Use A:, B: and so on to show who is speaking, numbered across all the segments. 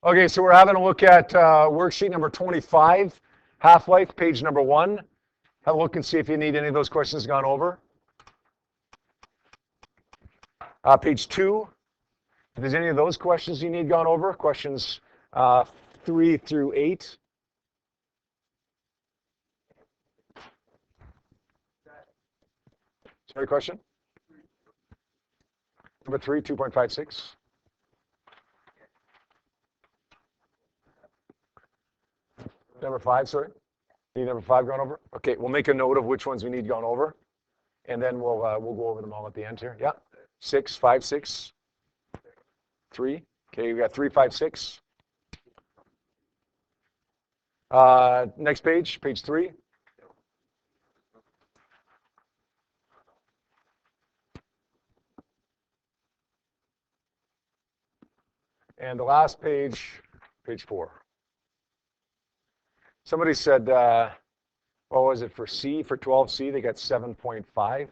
A: Okay, so we're having a look at worksheet number 25, half-life, page number 1. Have a look and see if you need any of those questions gone over. Page 2, if there's any of those questions you need gone over, questions 3 through 8. Sorry, question? Number 3, 2.56. Number 5, sorry. Need number 5 gone over? Okay, we'll make a note of which ones we need gone over, and then we'll go over them all at the end here. Yeah, 6, 5, 6, 3. Okay, we got 3, 5, 6. Next page, page 3. And the last page, page 4. Somebody said, what was it for C, for 12C, they got 7.5.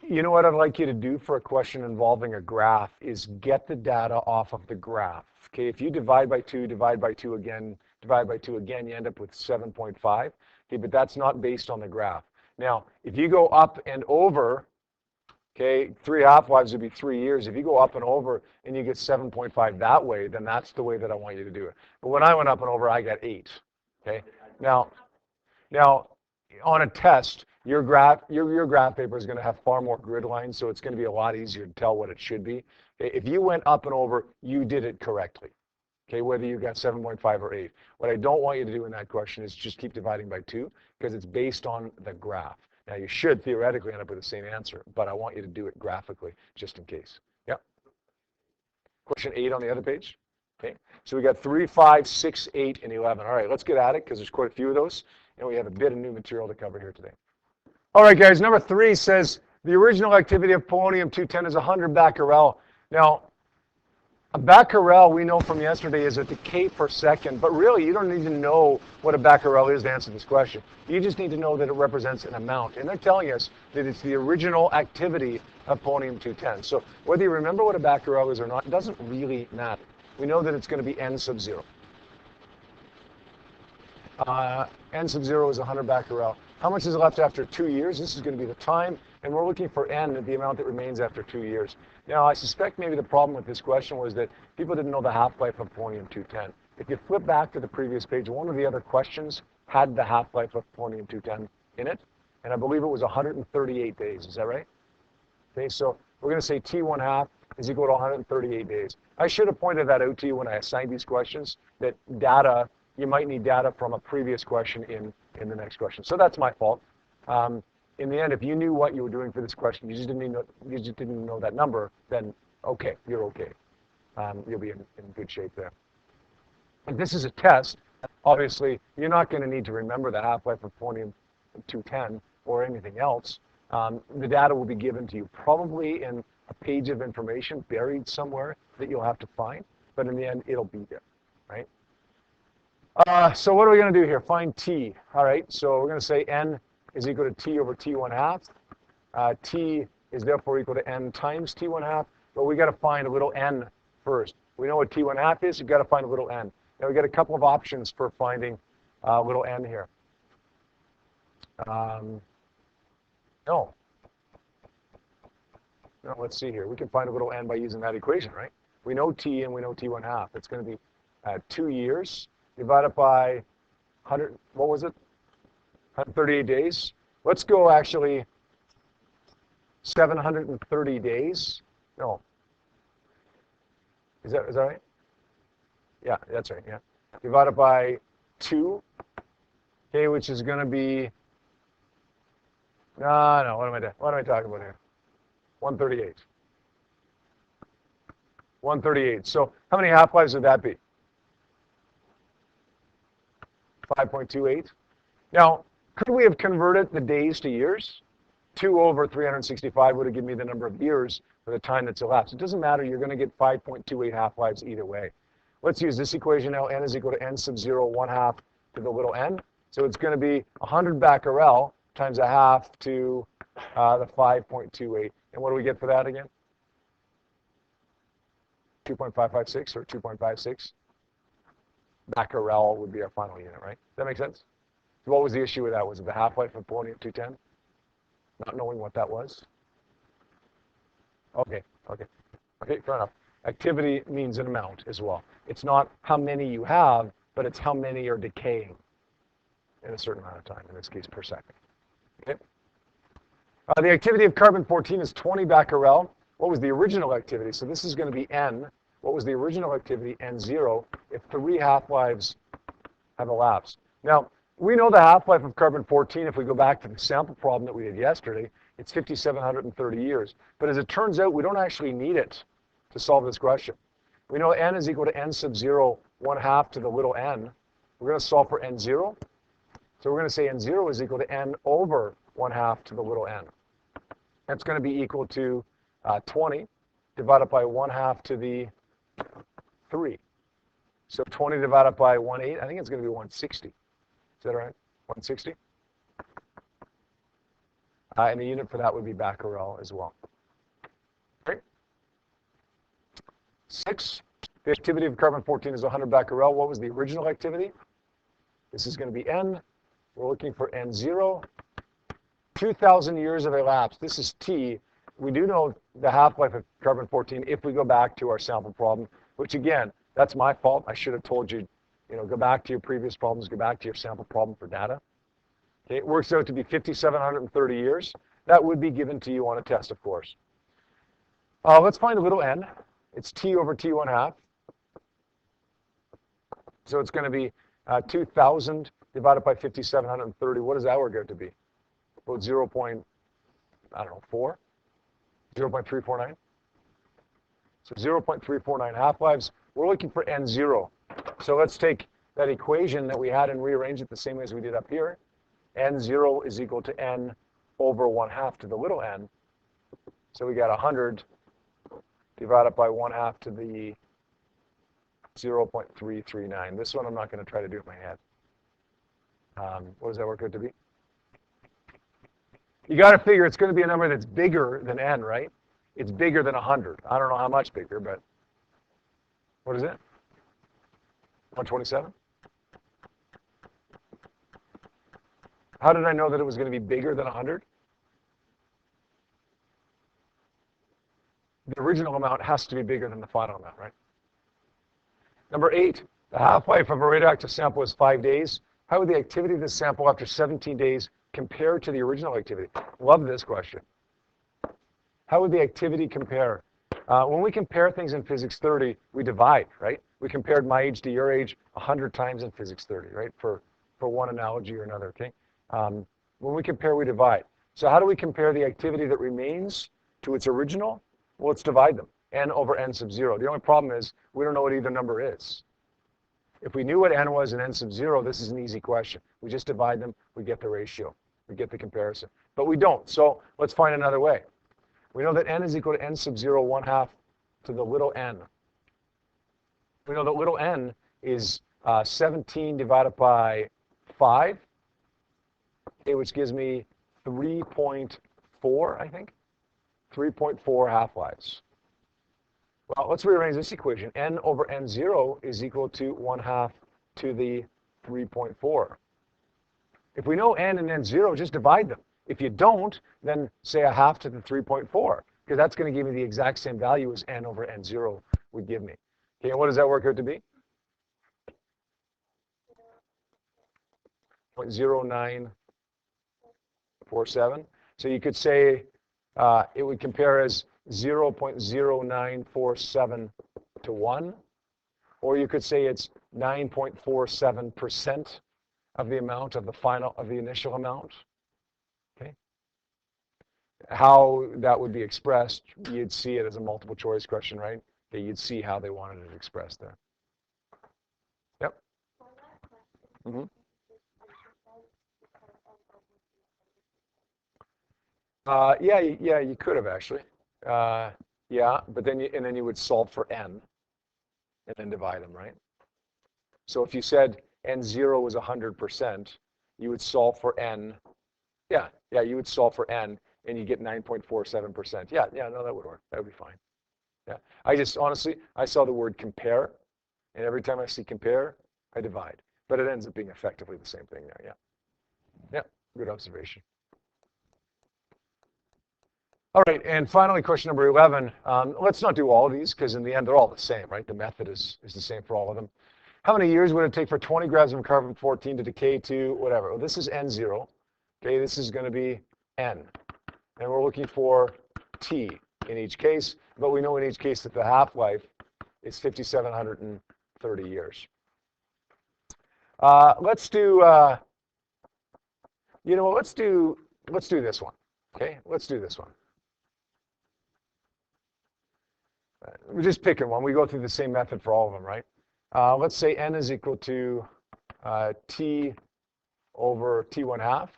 A: You know what I'd like you to do for a question involving a graph is get the data off of the graph. Okay, if you divide by 2 again, divide by 2 again, you end up with 7.5. Okay, but that's not based on the graph. Now, if you go up and over, okay, 3 half-lives would be 3 years. If you go up and over and you get 7.5 that way, then that's the way that I want you to do it. But when I went up and over, I got 8. Okay, now on a test, your graph paper is going to have far more grid lines, so it's going to be a lot easier to tell what it should be. Okay, if you went up and over, you did it correctly. Okay, whether you got 7.5 or 8. What I don't want you to do in that question is just keep dividing by 2 because it's based on the graph. Now, you should theoretically end up with the same answer, but I want you to do it graphically just in case. Yep. Question 8 on the other page. Okay, so we got 3, 5, 6, 8, and 11. All right, let's get at it because there's quite a few of those, and we have a bit of new material to cover here today. All right, guys, number 3 says the original activity of polonium-210 is 100 becquerel. Now, a becquerel, we know from yesterday, is a decay per second, but really you don't need to know what a becquerel is to answer this question. You just need to know that it represents an amount, and they're telling us that it's the original activity of polonium-210. So whether you remember what a becquerel is or not, it doesn't really matter. We know that it's going to be N sub 0. N sub 0 is 100 becquerel. How much is left after 2 years? This is going to be the time, and we're looking for N, the amount that remains after 2 years. Now, I suspect maybe the problem with this question was that people didn't know the half-life of polonium-210. If you flip back to the previous page, one of the other questions had the half-life of polonium-210 in it, and I believe it was 138 days. Is that right? Okay, so we're going to say T1 half is equal to 138 days. I should have pointed that out to you when I assigned these questions, that data, you might need data from a previous question in the next question. So that's my fault. In the end, if you knew what you were doing for this question, you just didn't know that number, then okay, you're okay. You'll be in good shape there. If this is a test, obviously, you're not going to need to remember the half-life of polonium-210 or anything else. The data will be given to you probably in a page of information buried somewhere that you'll have to find, but in the end, it'll be there, right? So what are we going to do here? Find T. All right, so we're going to say N is equal to T over T1 half. T is therefore equal to N times T1 half, but we got to find a little n first. We know what T1 half is, you've got to find a little n. Now we got a couple of options for finding little n here. No, let's see here. We can find a little n by using that equation, right? We know T and we know T1 half. It's going to be 2 years divided by 100, what was it? 138 days. Let's go actually 730 days. No. Is that right? Yeah, that's right, yeah. Divided by 2, okay, which is going to be, no, what am I talking about here? 138. 138. So how many half-lives would that be? 5.28. Now, could we have converted the days to years? 2 over 365 would have given me the number of years for the time that's elapsed. It doesn't matter. You're going to get 5.28 half-lives either way. Let's use this equation now. N is equal to N sub 0, 1 half to the little n. So it's going to be 100 becquerel times a half to the 5.28. And what do we get for that again? 2.556 or 2.56 becquerel would be our final unit, right? Does that make sense? So what was the issue with that? Was it the half-life of polonium-210? Not knowing what that was? Okay, fair enough. Activity means an amount as well. It's not how many you have, but it's how many are decaying in a certain amount of time, in this case per second. Okay. The activity of carbon-14 is 20 becquerel. What was the original activity? So this is going to be N. What was the original activity? N0, if 3 half-lives have elapsed. Now, we know the half-life of carbon-14, if we go back to the sample problem that we did yesterday, it's 5,730 years. But as it turns out, we don't actually need it to solve this question. We know N is equal to N sub 0, 1/2 to the little n. We're going to solve for N0. So we're going to say N0 is equal to N over 1/2 to the little n. That's going to be equal to 20 divided by 1/2 to the 3. So 20 divided by 1/8, I think it's going to be 160. Is that right? 160? And the unit for that would be becquerel as well. Okay. 6, the activity of carbon-14 is 100 becquerel. What was the original activity? This is going to be N. We're looking for N0. 2,000 years have elapsed. This is T. We do know the half-life of carbon-14 if we go back to our sample problem, which again, that's my fault. I should have told you, go back to your previous problems, go back to your sample problem for data. Okay, it works out to be 5,730 years. That would be given to you on a test, of course. Let's find a little n. It's T over T 1/2. So it's going to be 2,000 divided by 5,730. What does that work out to be? About 0.4? 0.349? So 0.349 half-lives. We're looking for N0. So let's take that equation that we had and rearrange it the same way as we did up here. N0 is equal to N over 1/2 to the little n. So we got 100 divided by 1/2 to the 0.339. This one I'm not going to try to do in my head. What does that work out to be? You got to figure it's going to be a number that's bigger than n, right? It's bigger than 100. I don't know how much bigger, but what is it? 127? How did I know that it was going to be bigger than 100? The original amount has to be bigger than the final amount, right? Number 8, the half-life of a radioactive sample is 5 days. How would the activity of this sample after 17 days compare to the original activity? Love this question. How would the activity compare? When we compare things in Physics 30, we divide, right? We compared my age to your age 100 times in Physics 30, right? For one analogy or another, okay? When we compare, we divide. So how do we compare the activity that remains to its original? Well, let's divide them. N over N sub 0. The only problem is we don't know what either number is. If we knew what N was and N sub 0, this is an easy question. We just divide them, we get the ratio, we get the comparison. But we don't, so let's find another way. We know that N is equal to N sub 0, 1/2 to the little n. We know that little n is 17 divided by 5, okay, which gives me 3.4, I think. 3.4 half-lives. Well, let's rearrange this equation. N over N0 is equal to 1/2 to the 3.4. If we know N and N0, just divide them. If you don't, then say 1/2 to the 3.4, because that's going to give me the exact same value as N over N0 would give me. Okay, and what does that work out to be? 0.0947. So you could say it would compare as 0.0947 to 1, or you could say it's 9.47% of the amount of the initial amount. Okay. How that would be expressed, you'd see it as a multiple choice question, right? Okay, you'd see how they wanted it expressed there. Yep. Mm-hmm. Yeah, you could have actually. Yeah, but then you would solve for n, and then divide them, right? So if you said N0 was 100%, you would solve for n. Yeah, you would solve for n, and you get 9.47%. Yeah, no, that would work. That would be fine. Yeah. I just, honestly, I saw the word compare, and every time I see compare, I divide. But it ends up being effectively the same thing there, yeah. Yeah, good observation. All right, and finally, question number 11. Let's not do all of these, because in the end, they're all the same, right? The method is the same for all of them. How many years would it take for 20 grams of carbon-14 to decay to whatever? Well, this is N0. Okay, this is going to be N. And we're looking for T in each case, but we know in each case that the half-life is 5,730 years. Let's do, you know what, let's do this one, okay? Let's do this one. We're just picking one. We go through the same method for all of them, right? Let's say N is equal to T over T1 half.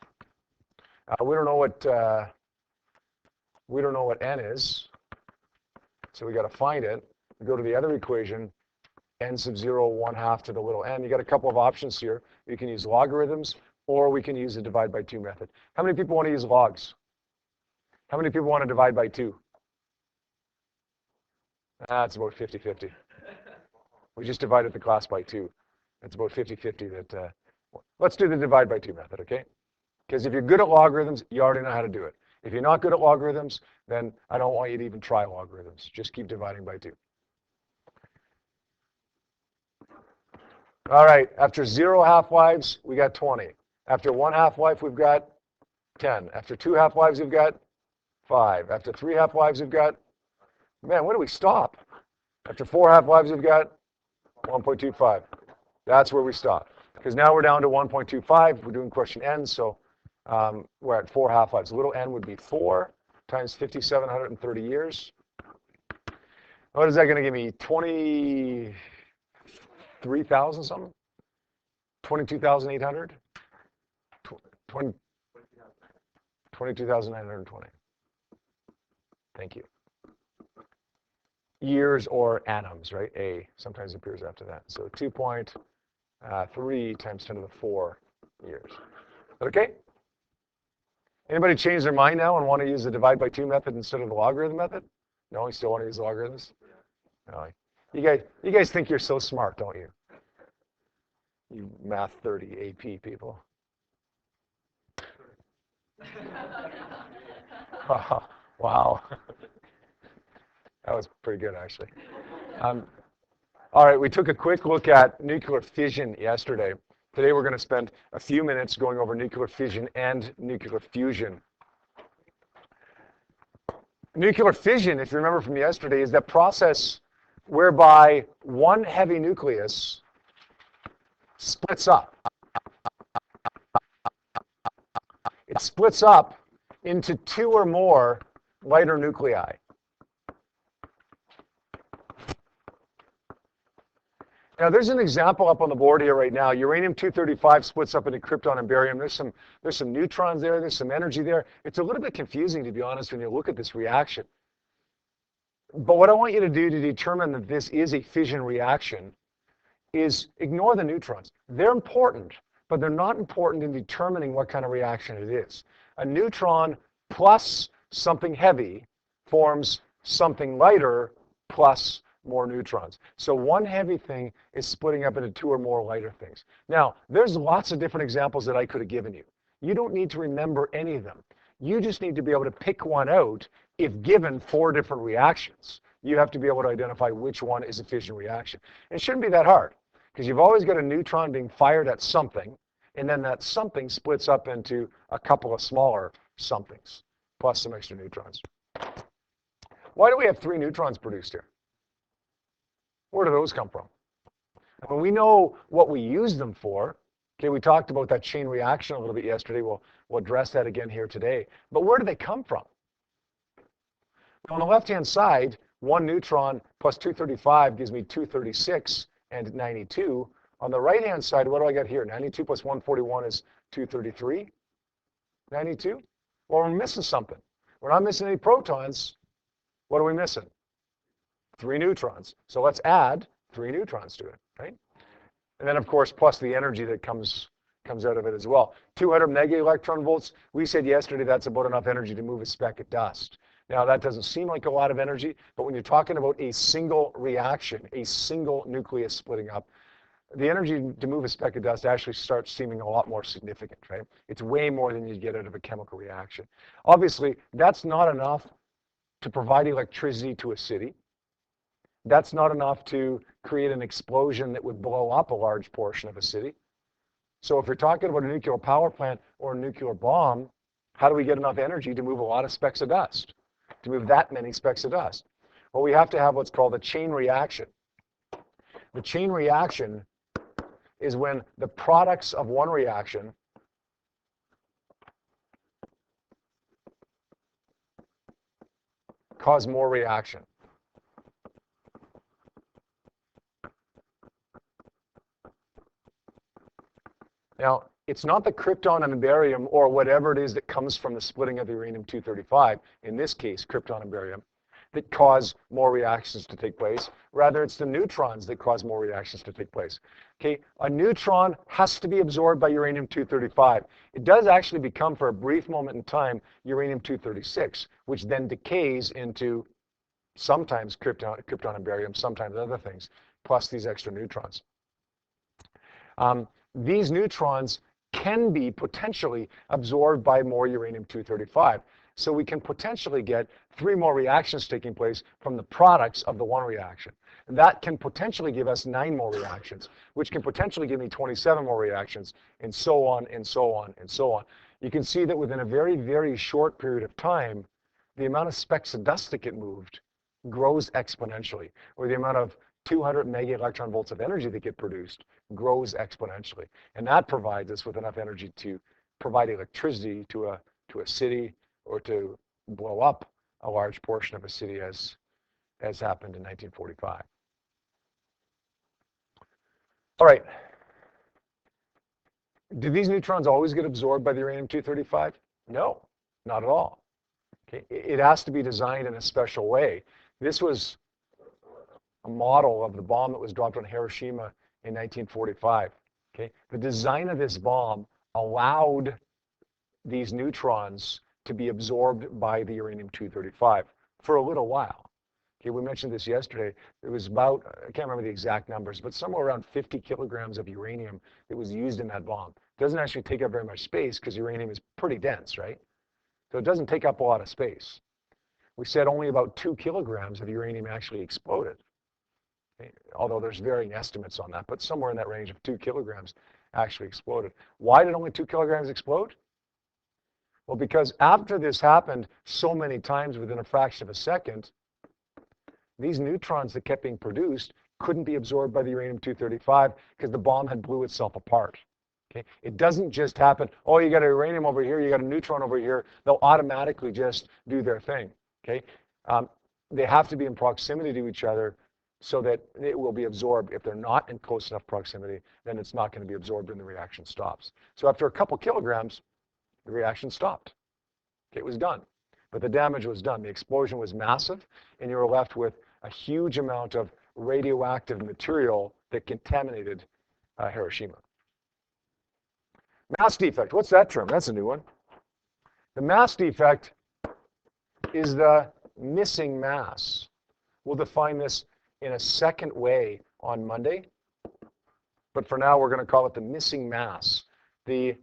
A: We don't know what N is, so we got to find it. We go to the other equation, N sub 0, 1 half to the little n. You got a couple of options here. You can use logarithms, or we can use the divide by 2 method. How many people want to use logs? How many people want to divide by 2? That's about 50-50. We just divided the class by 2. It's about 50-50 that, let's do the divide by 2 method, okay? Because if you're good at logarithms, you already know how to do it. If you're not good at logarithms, then I don't want you to even try logarithms. Just keep dividing by 2. All right, after 0 half-lives, we got 20. After 1 half-life, we've got 10. After 2 half-lives, we've got 5. After 3 half-lives, we've got, man, where do we stop? After 4 half-lives, we've got 1.25. That's where we stop. Because now we're down to 1.25. We're doing question n, so we're at 4 half-lives. Little n would be 4 times 5,730 years. What is that going to give me? 23,000 something? 22,800? 22,920. Thank you. Years or annums, right? A sometimes appears after that. So 2.3 times 10 to the 4 years. Okay? Anybody change their mind now and want to use the divide by 2 method instead of the logarithm method? No, you still want to use logarithms? No. You guys think you're so smart, don't you? You Math 30 AP people. Wow. That was pretty good, actually. All right, we took a quick look at nuclear fission yesterday. Today we're going to spend a few minutes going over nuclear fission and nuclear fusion. Nuclear fission, if you remember from yesterday, is that process whereby one heavy nucleus splits up. It splits up into 2 or more lighter nuclei. Now, there's an example up on the board here right now. Uranium-235 splits up into krypton and barium. There's some neutrons there. There's some energy there. It's a little bit confusing, to be honest, when you look at this reaction. But what I want you to do to determine that this is a fission reaction is ignore the neutrons. They're important, but they're not important in determining what kind of reaction it is. A neutron plus something heavy forms something lighter plus more neutrons. So one heavy thing is splitting up into 2 or more lighter things. Now, there's lots of different examples that I could have given you. You don't need to remember any of them. You just need to be able to pick one out if given 4 different reactions. You have to be able to identify which one is a fission reaction. And it shouldn't be that hard, because you've always got a neutron being fired at something, and then that something splits up into a couple of smaller somethings, plus some extra neutrons. Why do we have 3 neutrons produced here? Where do those come from? I mean, we know what we use them for. Okay, we talked about that chain reaction a little bit yesterday. We'll address that again here today. But where do they come from? On the left-hand side, 1 neutron plus 235 gives me 236 and 92. On the right-hand side, what do I got here? 92 plus 141 is 233. 92? Well, we're missing something. We're not missing any protons. What are we missing? 3 neutrons. So let's add 3 neutrons to it, right? And then, of course, plus the energy that comes out of it as well. 200 mega electron volts. We said yesterday that's about enough energy to move a speck of dust. Now, that doesn't seem like a lot of energy, but when you're talking about a single reaction, a single nucleus splitting up, the energy to move a speck of dust actually starts seeming a lot more significant, right? It's way more than you get out of a chemical reaction. Obviously, that's not enough to provide electricity to a city. That's not enough to create an explosion that would blow up a large portion of a city. So if you're talking about a nuclear power plant or a nuclear bomb, how do we get enough energy to move a lot of specks of dust, to move that many specks of dust? Well, we have to have what's called a chain reaction. The chain reaction is when the products of one reaction cause more reaction. Now, it's not the krypton and barium or whatever it is that comes from the splitting of the uranium-235, in this case, krypton and barium, that cause more reactions to take place. Rather, it's the neutrons that cause more reactions to take place. Okay, a neutron has to be absorbed by uranium-235. It does actually become, for a brief moment in time, uranium-236, which then decays into sometimes krypton and barium, sometimes other things, plus these extra neutrons. These neutrons can be potentially absorbed by more uranium-235. So we can potentially get 3 more reactions taking place from the products of the one reaction. And that can potentially give us 9 more reactions, which can potentially give me 27 more reactions, and so on, and so on, and so on. You can see that within a very, very short period of time, the amount of specks of dust that get moved grows exponentially, or the amount of 200 mega electron volts of energy that get produced grows exponentially. And that provides us with enough energy to provide electricity to a city, or to blow up a large portion of a city, as happened in 1945. All right. Do these neutrons always get absorbed by the uranium-235? No, not at all. Okay. It has to be designed in a special way. This was a model of the bomb that was dropped on Hiroshima in 1945. Okay. The design of this bomb allowed these neutrons to be absorbed by the uranium-235 for a little while. Okay, we mentioned this yesterday. It was about, I can't remember the exact numbers, but somewhere around 50 kilograms of uranium that was used in that bomb. It doesn't actually take up very much space because uranium is pretty dense, right? So it doesn't take up a lot of space. We said only about 2 kilograms of uranium actually exploded. Okay? Although there's varying estimates on that, but somewhere in that range of 2 kilograms actually exploded. Why did only 2 kilograms explode? Well, because after this happened so many times within a fraction of a second, these neutrons that kept being produced couldn't be absorbed by the uranium-235 because the bomb had blew itself apart. Okay? It doesn't just happen, oh, you got a uranium over here, you got a neutron over here, they'll automatically just do their thing. Okay? They have to be in proximity to each other so that it will be absorbed. If they're not in close enough proximity, then it's not going to be absorbed and the reaction stops. So after a couple kilograms, the reaction stopped. Okay, it was done. But the damage was done. The explosion was massive, and you were left with a huge amount of radioactive material that contaminated Hiroshima. Mass defect. What's that term? That's a new one. The mass defect is the missing mass. We'll define this in a second way on Monday. But for now, we're going to call it the missing mass. The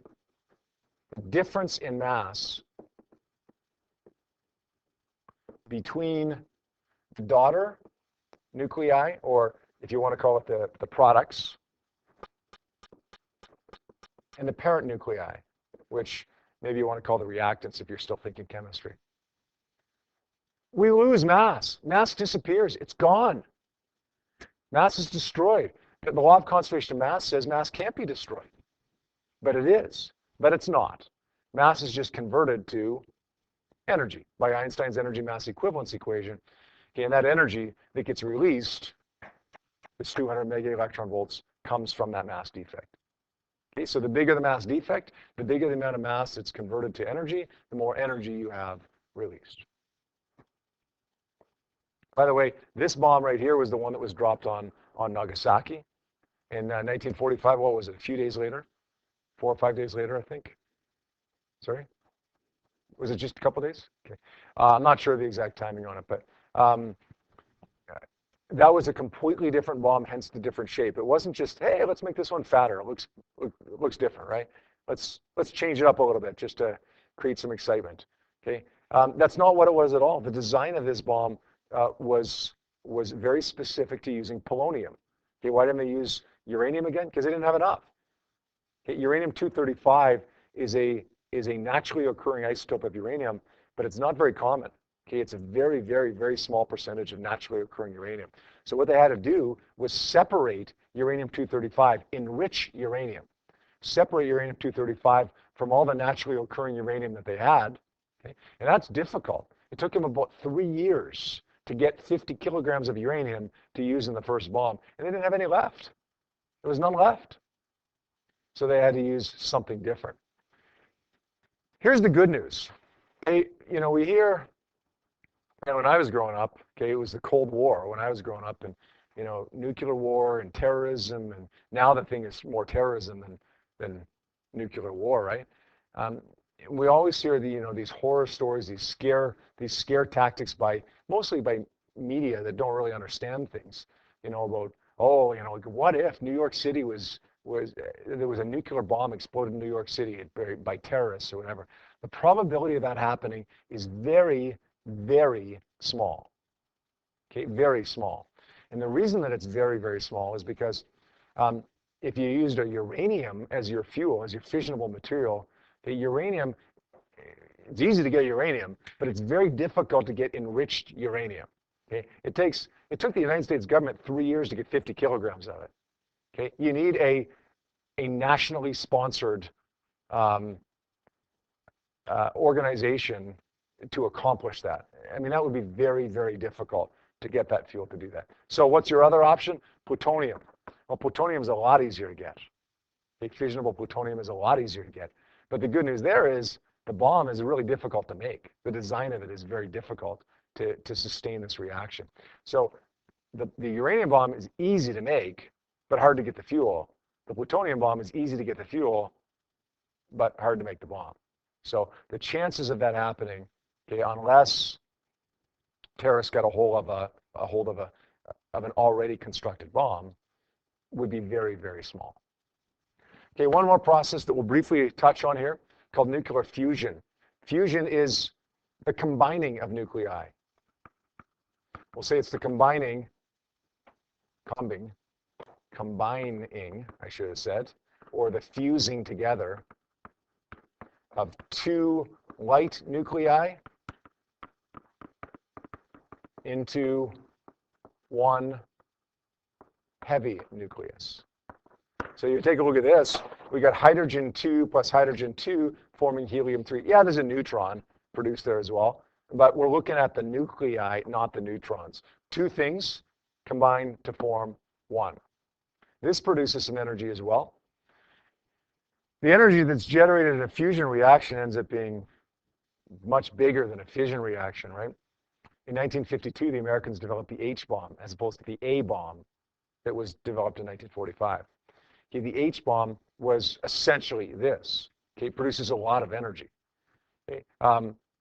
A: difference in mass between the daughter nuclei, or if you want to call it the products, and the parent nuclei, which maybe you want to call the reactants if you're still thinking chemistry. We lose mass. Mass disappears. It's gone. Mass is destroyed. The law of conservation of mass says mass can't be destroyed. But it is. But it's not. Mass is just converted to energy by Einstein's energy mass equivalence equation. Okay, and that energy that gets released, this 200 mega electron volts, comes from that mass defect. Okay, so the bigger the mass defect, the bigger the amount of mass that's converted to energy, the more energy you have released. By the way, this bomb right here was the one that was dropped on Nagasaki in 1945. What was it, a few days later? 4 or 5 days later, I think. Sorry? Was it just a couple days? Okay. I'm not sure the exact timing on it, but that was a completely different bomb, hence the different shape. It wasn't just, hey, let's make this one fatter. It looks different, right? Let's change it up a little bit just to create some excitement. Okay, that's not what it was at all. The design of this bomb was very specific to using polonium. Okay, why didn't they use uranium again? Because they didn't have enough. Okay, uranium-235 is a naturally occurring isotope of uranium, but it's not very common. Okay, it's a very, very, very small percentage of naturally occurring uranium. So what they had to do was separate uranium-235, enrich uranium, separate uranium-235 from all the naturally occurring uranium that they had. Okay? And that's difficult. It took them about 3 years to get 50 kilograms of uranium to use in the first bomb, and they didn't have any left. There was none left. So they had to use something different. Here's the good news. We hear, when I was growing up, okay, it was the Cold War when I was growing up, and nuclear war and terrorism, and now the thing is more terrorism than nuclear war, right? We always hear these horror stories, these scare tactics mostly by media that don't really understand things, about what if New York City there was a nuclear bomb exploded in New York City by terrorists or whatever. The probability of that happening is very, very small. Okay, very small. And the reason that it's very, very small is because if you used a uranium as your fuel, as your fissionable material, the uranium, it's easy to get uranium, but it's very difficult to get enriched uranium. Okay, it took the United States government 3 years to get 50 kilograms of it. Okay, you need a nationally sponsored organization to accomplish that. I mean, that would be very, very difficult to get that fuel to do that. So what's your other option? Plutonium. Well, plutonium is a lot easier to get. Okay, fissionable plutonium is a lot easier to get. But the good news there is the bomb is really difficult to make. The design of it is very difficult to sustain this reaction. So the uranium bomb is easy to make, but hard to get the fuel. The plutonium bomb is easy to get the fuel, but hard to make the bomb. So the chances of that happening, okay, unless terrorists got a hold of an already constructed bomb, would be very, very small. Okay, one more process that we'll briefly touch on here, called nuclear fusion. Fusion is the combining of nuclei. We'll say it's the combining, I should have said, or the fusing together of two light nuclei into one heavy nucleus. So you take a look at this. We got hydrogen 2 plus hydrogen 2 forming helium 3. Yeah, there's a neutron produced there as well, but we're looking at the nuclei, not the neutrons. Two things combine to form one. This produces some energy as well. The energy that's generated in a fusion reaction ends up being much bigger than a fission reaction, right? In 1952, the Americans developed the H-bomb as opposed to the A-bomb that was developed in 1945. Okay, the H-bomb was essentially this. Okay, it produces a lot of energy. Okay,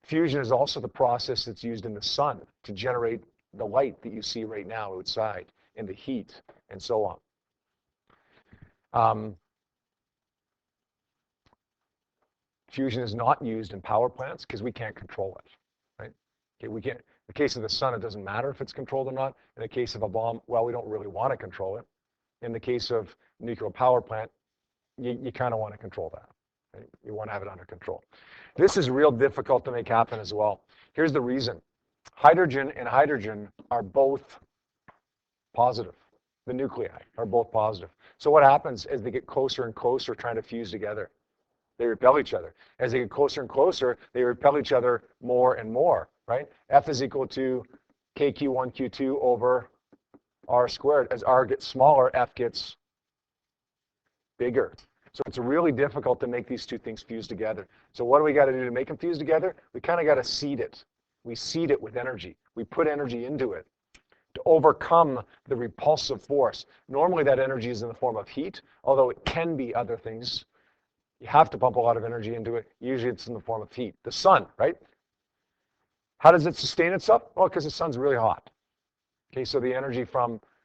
A: fusion is also the process that's used in the sun to generate the light that you see right now outside, and the heat, and so on. Fusion is not used in power plants because we can't control it, right? Okay, we can't. In the case of the sun, it doesn't matter if it's controlled or not. In the case of a bomb, well, we don't really want to control it. In the case of nuclear power plant, you kind of want to control that. Right? You want to have it under control. This is real difficult to make happen as well. Here's the reason. Hydrogen and hydrogen are both positive. The nuclei are both positive. So what happens as they get closer and closer trying to fuse together? They repel each other. As they get closer and closer, they repel each other more and more, right? F is equal to KQ1Q2 over R squared. As R gets smaller, F gets bigger. So it's really difficult to make these two things fuse together. So what do we got to do to make them fuse together? We kind of got to seed it. We seed it with energy. We put energy into it to overcome the repulsive force. Normally that energy is in the form of heat, although it can be other things. You have to pump a lot of energy into it. Usually it's in the form of heat. The sun, right? How does it sustain itself? Well, because the sun's really hot. Okay, so the energy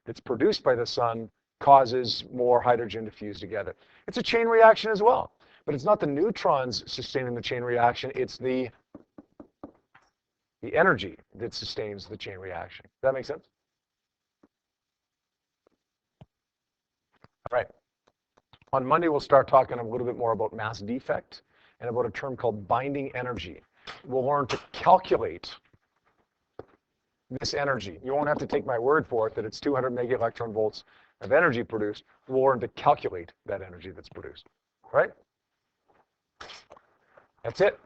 A: that's produced by the sun causes more hydrogen to fuse together. It's a chain reaction as well, but it's not the neutrons sustaining the chain reaction, it's the energy that sustains the chain reaction. Does that make sense? All right. On Monday, we'll start talking a little bit more about mass defect and about a term called binding energy. We'll learn to calculate this energy. You won't have to take my word for it that it's 200 mega electron volts of energy produced. We'll learn to calculate that energy that's produced. All right? That's it.